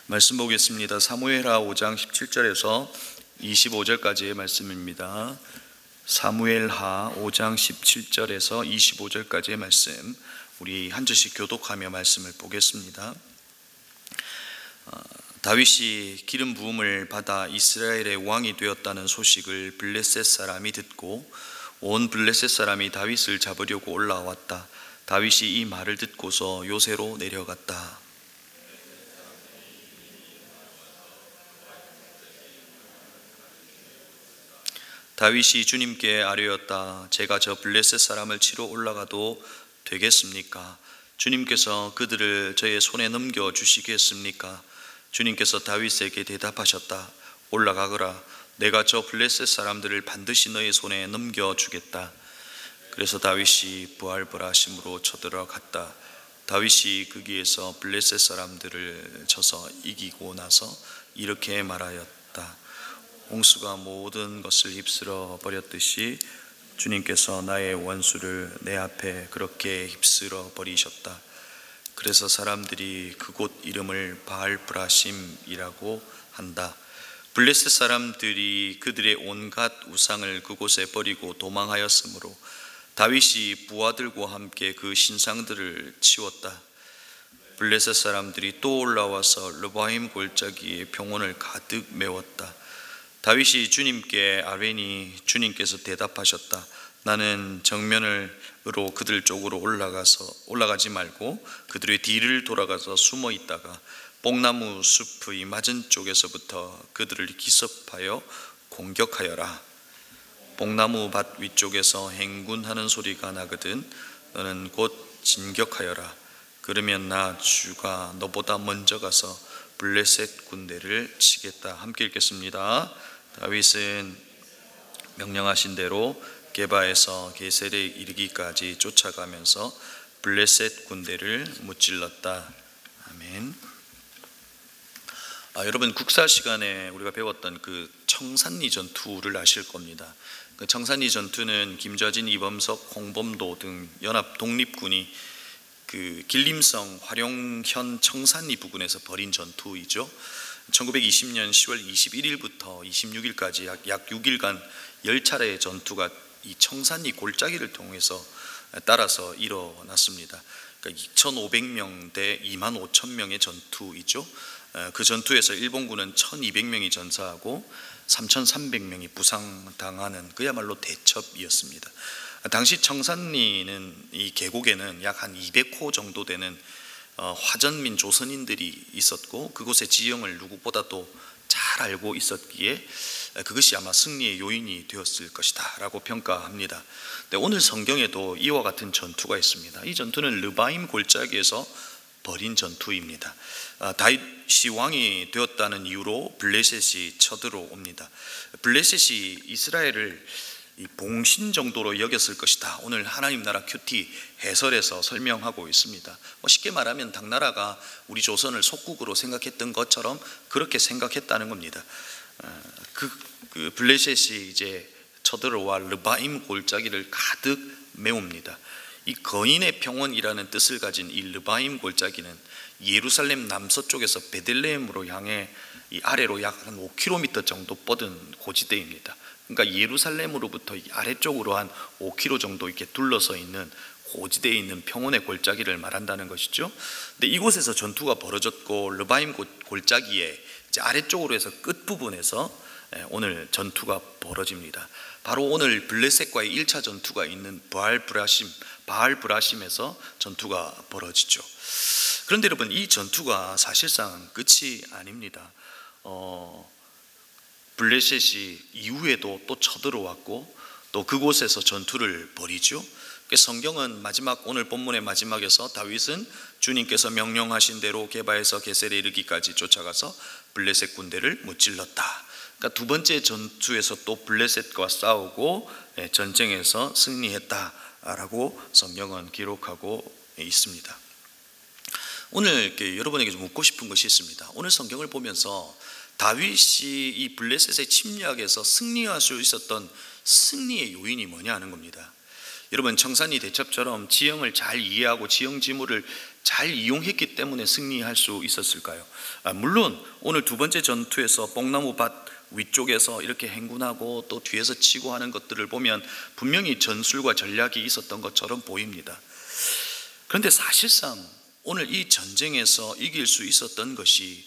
말씀 보겠습니다. 사무엘하 5장 17절에서 25절까지의 말씀입니다. 사무엘하 5장 17절에서 25절까지의 말씀, 우리 한 절씩 교독하며 말씀을 보겠습니다. 다윗이 기름 부음을 받아 이스라엘의 왕이 되었다는 소식을 블레셋 사람이 듣고 온 블레셋 사람이 다윗을 잡으려고 올라왔다. 다윗이 이 말을 듣고서 요새로 내려갔다. 다윗이 주님께 아뢰었다. 제가 저 블레셋 사람을 치러 올라가도 되겠습니까? 주님께서 그들을 저의 손에 넘겨주시겠습니까? 주님께서 다윗에게 대답하셨다. 올라가거라. 내가 저 블레셋 사람들을 반드시 너의 손에 넘겨주겠다. 그래서 다윗이 부알브라심으로 쳐들어갔다. 다윗이 거기에서 블레셋 사람들을 쳐서 이기고 나서 이렇게 말하였다. 홍수가 모든 것을 휩쓸어 버렸듯이 주님께서 나의 원수를 내 앞에 그렇게 휩쓸어 버리셨다. 그래서 사람들이 그곳 이름을 바알브라심이라고 한다. 블레셋 사람들이 그들의 온갖 우상을 그곳에 버리고 도망하였으므로 다윗이 부하들과 함께 그 신상들을 치웠다. 블레셋 사람들이 또 올라와서 르바임 골짜기에 병원을 가득 메웠다. 다윗이 주님께 아뢰니 주님께서 대답하셨다. 나는 정면으로 그들 쪽으로 올라가지 말고 그들의 뒤를 돌아가서 숨어 있다가 뽕나무 숲의 맞은 쪽에서부터 그들을 기습하여 공격하여라. 뽕나무 밭 위쪽에서 행군하는 소리가 나거든 너는 곧 진격하여라. 그러면 나 주가 너보다 먼저 가서 블레셋 군대를 치겠다. 함께 읽겠습니다. 다윗은 명령하신 대로 게바에서 게셀에 이르기까지 쫓아가면서 블레셋 군대를 무찔렀다. 아멘. 여러분, 국사 시간에 우리가 배웠던 그 청산리 전투를 아실 겁니다. 그 청산리 전투는 김좌진, 이범석, 홍범도 등 연합 독립군이 그 길림성, 화룡현, 청산리 부근에서 벌인 전투이죠. 1920년 10월 21일부터 26일까지 약 6일간 10차례의 전투가 이 청산리 골짜기를 통해서 따라서 일어났습니다. 그러니까 2,500명 대 25,000명의 전투이죠. 그 전투에서 일본군은 1,200명이 전사하고 3,300명이 부상당하는 그야말로 대첩이었습니다. 당시 청산리는 이 계곡에는 약 한 200호 정도 되는 화전민 조선인들이 있었고 그곳의 지형을 누구보다도 잘 알고 있었기에 그것이 아마 승리의 요인이 되었을 것이다 라고 평가합니다. 오늘 성경에도 이와 같은 전투가 있습니다. 이 전투는 르바임 골짜기에서 벌인 전투입니다. 다윗이 왕이 되었다는 이유로 블레셋이 쳐들어옵니다. 블레셋이 이스라엘을 이 봉신 정도로 여겼을 것이다. 오늘 하나님 나라 큐티 해설에서 설명하고 있습니다. 쉽게 말하면 당나라가 우리 조선을 속국으로 생각했던 것처럼 그렇게 생각했다는 겁니다. 그 블레셋이 이제 쳐들어와 르바임 골짜기를 가득 메웁니다. 이 거인의 평원이라는 뜻을 가진 이 르바임 골짜기는 예루살렘 남서쪽에서 베들레헴으로 향해 이 아래로 약 한 5km 정도 뻗은 고지대입니다. 그러니까 예루살렘으로부터 아래쪽으로 한 5km 정도 이렇게 둘러서 있는 고지대에 있는 평원의 골짜기를 말한다는 것이죠. 근데 이곳에서 전투가 벌어졌고 르바임 골짜기의 이제 아래쪽으로 해서 끝 부분에서 오늘 전투가 벌어집니다. 바로 오늘 블레셋과의 1차 전투가 있는 바알브라심에서 전투가 벌어지죠. 그런데 여러분, 이 전투가 사실상 끝이 아닙니다. 블레셋이 이후에도 또 쳐들어왔고 또 그곳에서 전투를 벌이죠. 성경은 오늘 본문의 마지막에서 다윗은 주님께서 명령하신 대로 게바에서 게셀에 이르기까지 쫓아가서 블레셋 군대를 무찔렀다. 그러니까 두 번째 전투에서 또 블레셋과 싸우고 전쟁에서 승리했다라고 성경은 기록하고 있습니다. 오늘 여러분에게 좀 묻고 싶은 것이 있습니다. 오늘 성경을 보면서 다윗이 이 블레셋의 침략에서 승리할 수 있었던 승리의 요인이 뭐냐 하는 겁니다. 여러분, 청산리 대첩처럼 지형을 잘 이해하고 지형 지물을 잘 이용했기 때문에 승리할 수 있었을까요? 물론 오늘 두 번째 전투에서 뽕나무 밭 위쪽에서 이렇게 행군하고 또 뒤에서 치고 하는 것들을 보면 분명히 전술과 전략이 있었던 것처럼 보입니다. 그런데 사실상 오늘 이 전쟁에서 이길 수 있었던 것이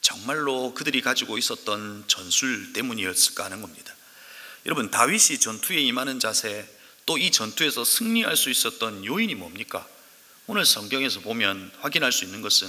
정말로 그들이 가지고 있었던 전술 때문이었을까 하는 겁니다. 여러분, 다윗이 전투에 임하는 자세, 또 이 전투에서 승리할 수 있었던 요인이 뭡니까? 오늘 성경에서 보면 확인할 수 있는 것은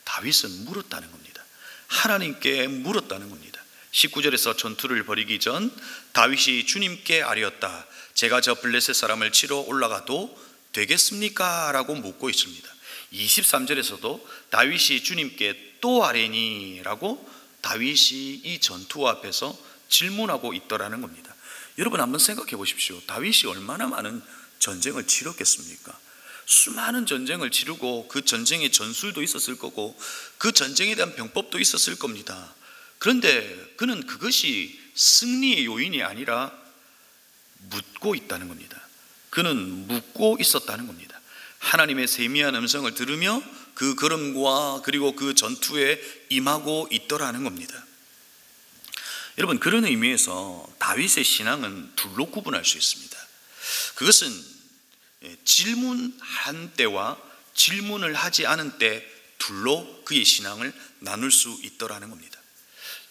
다윗은 물었다는 겁니다. 하나님께 물었다는 겁니다. 19절에서 전투를 벌이기 전 다윗이 주님께 아뢰었다. 제가 저 블레셋 사람을 치러 올라가도 되겠습니까? 라고 묻고 있습니다. 23절에서도 다윗이 주님께 또 아뢰니 라고 다윗이 이 전투 앞에서 질문하고 있더라는 겁니다. 여러분, 한번 생각해 보십시오. 다윗이 얼마나 많은 전쟁을 치렀겠습니까? 수많은 전쟁을 치르고 그 전쟁의 전술도 있었을 거고 그 전쟁에 대한 병법도 있었을 겁니다. 그런데 그는 그것이 승리의 요인이 아니라 묻고 있다는 겁니다. 그는 묻고 있었다는 겁니다. 하나님의 세미한 음성을 들으며 그 걸음과 그리고 그 전투에 임하고 있더라는 겁니다. 여러분, 그런 의미에서 다윗의 신앙은 둘로 구분할 수 있습니다. 그것은 질문한 때와 질문을 하지 않은 때 둘로 그의 신앙을 나눌 수 있더라는 겁니다.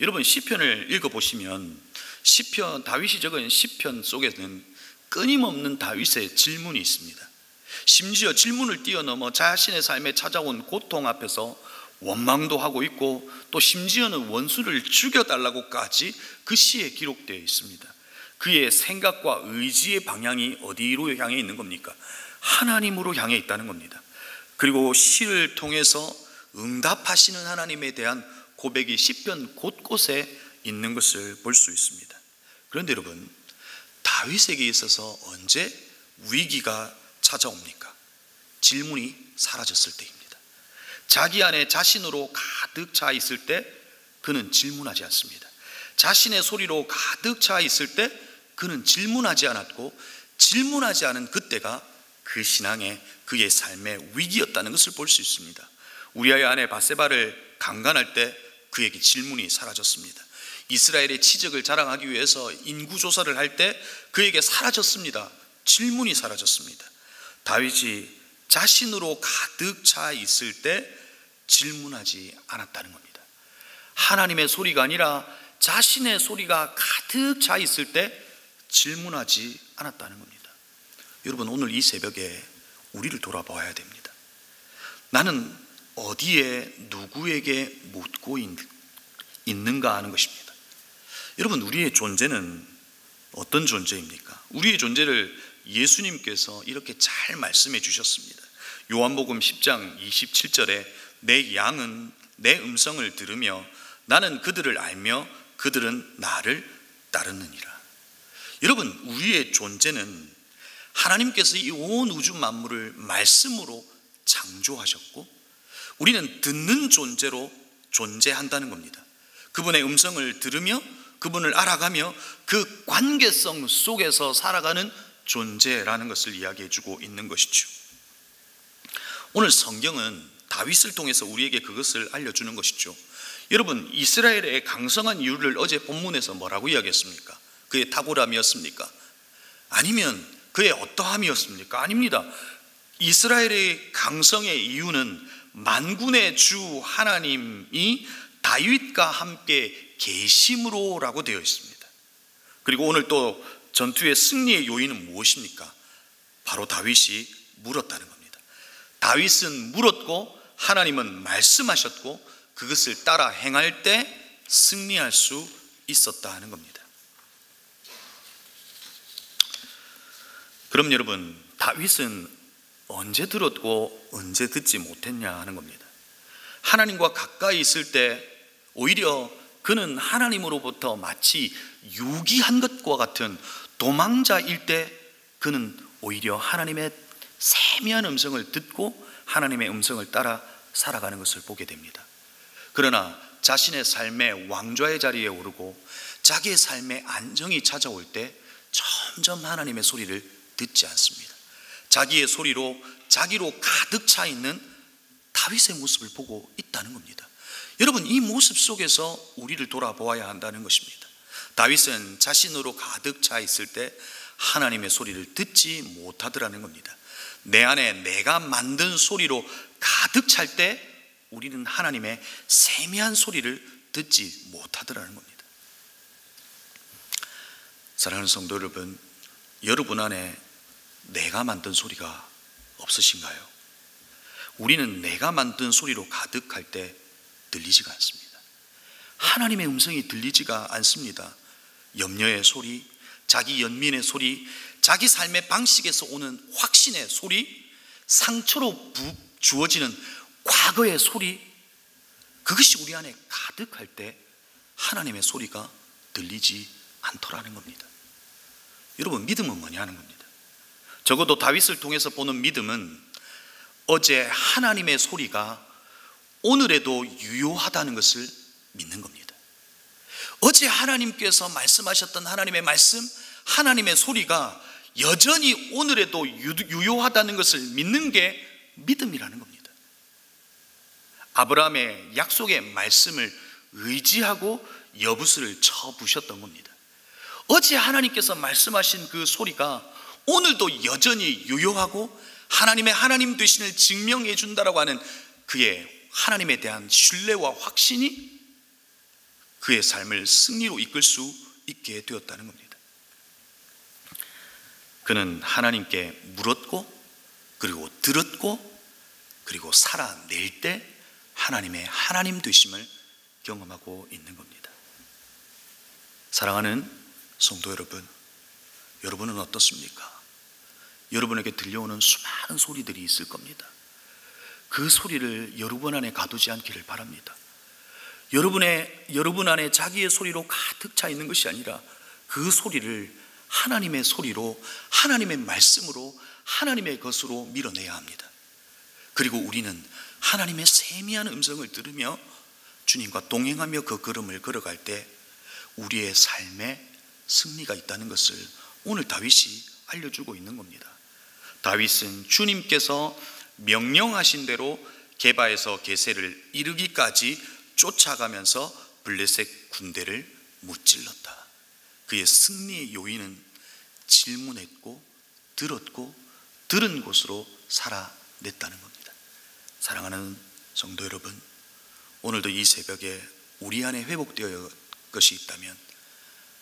여러분, 시편을 읽어보시면 시편, 다윗이 적은 시편 속에는 끊임없는 다윗의 질문이 있습니다. 심지어 질문을 뛰어넘어 자신의 삶에 찾아온 고통 앞에서 원망도 하고 있고 또 심지어는 원수를 죽여달라고까지 그 시에 기록되어 있습니다. 그의 생각과 의지의 방향이 어디로 향해 있는 겁니까? 하나님으로 향해 있다는 겁니다. 그리고 시를 통해서 응답하시는 하나님에 대한 고백이 시편 곳곳에 있는 것을 볼 수 있습니다. 그런데 여러분, 다윗에게 있어서 언제 위기가 찾아옵니까? 질문이 사라졌을 때입니다. 자기 안에 자신으로 가득 차 있을 때 그는 질문하지 않습니다. 자신의 소리로 가득 차 있을 때 그는 질문하지 않았고, 질문하지 않은 그때가 그 신앙의, 그의 삶의 위기였다는 것을 볼 수 있습니다. 우리아의 아내 바세바를 강간할 때 그에게 질문이 사라졌습니다. 이스라엘의 치적을 자랑하기 위해서 인구조사를 할 때 그에게 사라졌습니다. 질문이 사라졌습니다. 다윗이 자신으로 가득 차 있을 때 질문하지 않았다는 겁니다. 하나님의 소리가 아니라 자신의 소리가 가득 차 있을 때 질문하지 않았다는 겁니다. 여러분, 오늘 이 새벽에 우리를 돌아봐야 됩니다. 나는 어디에 누구에게 묻고 있는가 하는 것입니다. 여러분, 우리의 존재는 어떤 존재입니까? 우리의 존재를 예수님께서 이렇게 잘 말씀해 주셨습니다. 요한복음 10장 27절에 내 양은 내 음성을 들으며 나는 그들을 알며 그들은 나를 따르느니라. 여러분, 우리의 존재는 하나님께서 이 온 우주 만물을 말씀으로 창조하셨고 우리는 듣는 존재로 존재한다는 겁니다. 그분의 음성을 들으며 그분을 알아가며 그 관계성 속에서 살아가는 존재라는 것을 이야기해 주고 있는 것이죠. 오늘 성경은 다윗을 통해서 우리에게 그것을 알려주는 것이죠. 여러분, 이스라엘의 강성한 이유를 어제 본문에서 뭐라고 이야기했습니까? 그의 탁월함이었습니까? 아니면 그의 어떠함이었습니까? 아닙니다. 이스라엘의 강성의 이유는 만군의 주 하나님이 다윗과 함께 계심으로라고 되어 있습니다. 그리고 오늘 또 전투의 승리의 요인은 무엇입니까? 바로 다윗이 물었다는 겁니다. 다윗은 물었고 하나님은 말씀하셨고 그것을 따라 행할 때 승리할 수 있었다 하는 겁니다. 그럼 여러분, 다윗은 언제 들었고 언제 듣지 못했냐 하는 겁니다. 하나님과 가까이 있을 때 오히려 그는 하나님으로부터 마치 유기한 것과 같은 도망자일 때 그는 오히려 하나님의 세미한 음성을 듣고 하나님의 음성을 따라 살아가는 것을 보게 됩니다. 그러나 자신의 삶의 왕좌의 자리에 오르고 자기의 삶의 안정이 찾아올 때 점점 하나님의 소리를 듣지 않습니다. 자기의 소리로 자기로 가득 차 있는 다윗의 모습을 보고 있다는 겁니다. 여러분, 이 모습 속에서 우리를 돌아보아야 한다는 것입니다. 다윗은 자신으로 가득 차 있을 때 하나님의 소리를 듣지 못하더라는 겁니다. 내 안에 내가 만든 소리로 가득 찰 때 우리는 하나님의 세미한 소리를 듣지 못하더라는 겁니다. 사랑하는 성도 여러분, 여러분 안에 내가 만든 소리가 없으신가요? 우리는 내가 만든 소리로 가득할 때 들리지가 않습니다. 하나님의 음성이 들리지가 않습니다. 염려의 소리, 자기 연민의 소리, 자기 삶의 방식에서 오는 확신의 소리, 상처로 주어지는 과거의 소리, 그것이 우리 안에 가득할 때 하나님의 소리가 들리지 않더라는 겁니다. 여러분, 믿음은 뭐냐는 겁니다. 적어도 다윗을 통해서 보는 믿음은 어제 하나님의 소리가 오늘에도 유효하다는 것을 믿는 겁니다. 어제 하나님께서 말씀하셨던 하나님의 말씀, 하나님의 소리가 여전히 오늘에도 유효하다는 것을 믿는 게 믿음이라는 겁니다. 아브라함의 약속의 말씀을 의지하고 여부수를 쳐부셨던 겁니다. 어제 하나님께서 말씀하신 그 소리가 오늘도 여전히 유효하고 하나님의 하나님 되심을 증명해 준다라고 하는 그의 하나님에 대한 신뢰와 확신이 그의 삶을 승리로 이끌 수 있게 되었다는 겁니다. 그는 하나님께 물었고, 그리고 들었고, 그리고 살아낼 때 하나님의 하나님 되심을 경험하고 있는 겁니다. 사랑하는 성도 여러분, 여러분은 어떻습니까? 여러분에게 들려오는 수많은 소리들이 있을 겁니다. 그 소리를 여러분 안에 가두지 않기를 바랍니다. 여러분 안에 자기의 소리로 가득 차 있는 것이 아니라 그 소리를 하나님의 소리로, 하나님의 말씀으로, 하나님의 것으로 밀어내야 합니다. 그리고 우리는 하나님의 세미한 음성을 들으며 주님과 동행하며 그 걸음을 걸어갈 때 우리의 삶에 승리가 있다는 것을 오늘 다윗이 알려주고 있는 겁니다. 다윗은 주님께서 명령하신 대로 게바에서 게셀을 이르기까지 쫓아가면서 블레셋 군대를 무찔렀다. 그의 승리의 요인은 질문했고 들었고 들은 곳으로 살아냈다는 겁니다. 사랑하는 성도 여러분, 오늘도 이 새벽에 우리 안에 회복되어 것이 있다면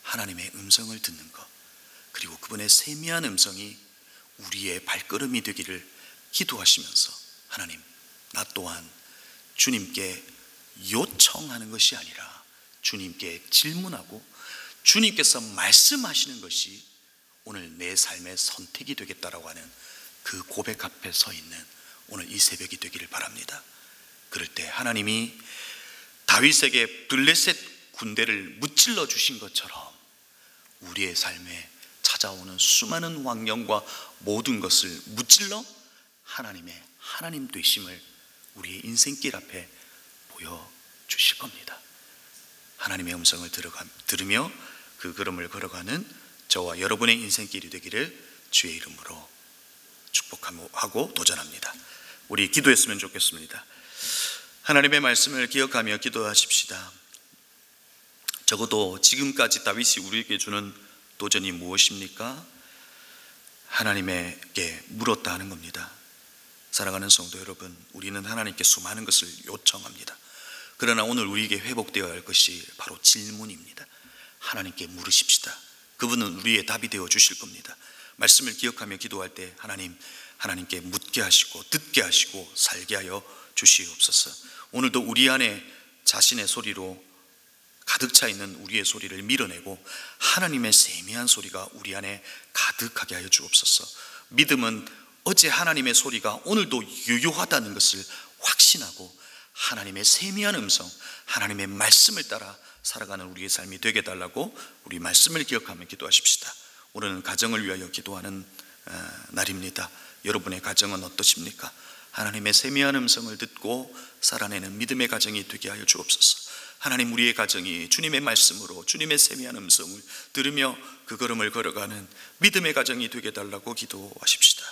하나님의 음성을 듣는 것, 그리고 그분의 세미한 음성이 우리의 발걸음이 되기를 기도하시면서, 하나님, 나 또한 주님께 요청하는 것이 아니라 주님께 질문하고 주님께서 말씀하시는 것이 오늘 내 삶의 선택이 되겠다라고 하는 그 고백 앞에 서 있는 오늘 이 새벽이 되기를 바랍니다. 그럴 때 하나님이 다윗에게 블레셋 군대를 무찔러 주신 것처럼 우리의 삶에 찾아오는 수많은 환경과 모든 것을 무찔러 하나님의 하나님 되심을 우리의 인생길 앞에 보여주실 겁니다. 하나님의 음성을 들으며 그 걸음을 걸어가는 저와 여러분의 인생길이 되기를 주의 이름으로 축복하고 도전합니다. 우리 기도했으면 좋겠습니다. 하나님의 말씀을 기억하며 기도하십시다. 적어도 지금까지 다윗이 우리에게 주는 도전이 무엇입니까? 하나님에게 물었다 하는 겁니다. 사랑하는 성도 여러분, 우리는 하나님께 수많은 것을 요청합니다. 그러나 오늘 우리에게 회복되어야 할 것이 바로 질문입니다. 하나님께 물으십시다. 그분은 우리의 답이 되어 주실 겁니다. 말씀을 기억하며 기도할 때 하나님께 묻게 하시고 듣게 하시고 살게 하여 주시옵소서. 오늘도 우리 안에 자신의 소리로 가득 차 있는 우리의 소리를 밀어내고 하나님의 세미한 소리가 우리 안에 가득하게 하여 주옵소서. 믿음은 어제 하나님의 소리가 오늘도 유효하다는 것을 확신하고 하나님의 세미한 음성, 하나님의 말씀을 따라 살아가는 우리의 삶이 되게 달라고 우리 말씀을 기억하며 기도하십시다. 오늘은 가정을 위하여 기도하는 날입니다. 여러분의 가정은 어떠십니까? 하나님의 세미한 음성을 듣고 살아내는 믿음의 가정이 되게 하여 주옵소서. 하나님, 우리의 가정이 주님의 말씀으로 주님의 세미한 음성을 들으며 그 걸음을 걸어가는 믿음의 가정이 되게 달라고 기도하십시다.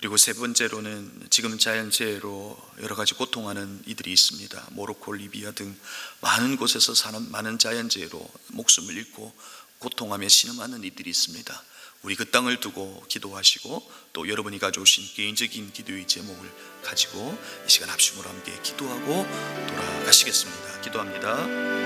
그리고 세 번째로는 지금 자연재해로 여러 가지 고통하는 이들이 있습니다. 모로코, 리비아 등 많은 곳에서 사는 많은 자연재해로 목숨을 잃고 고통하며 신음하는 이들이 있습니다. 우리 그 땅을 두고 기도하시고 또 여러분이 가져오신 개인적인 기도의 제목을 가지고 이 시간 합심으로 함께 기도하고 돌아가시겠습니다. 기도합니다.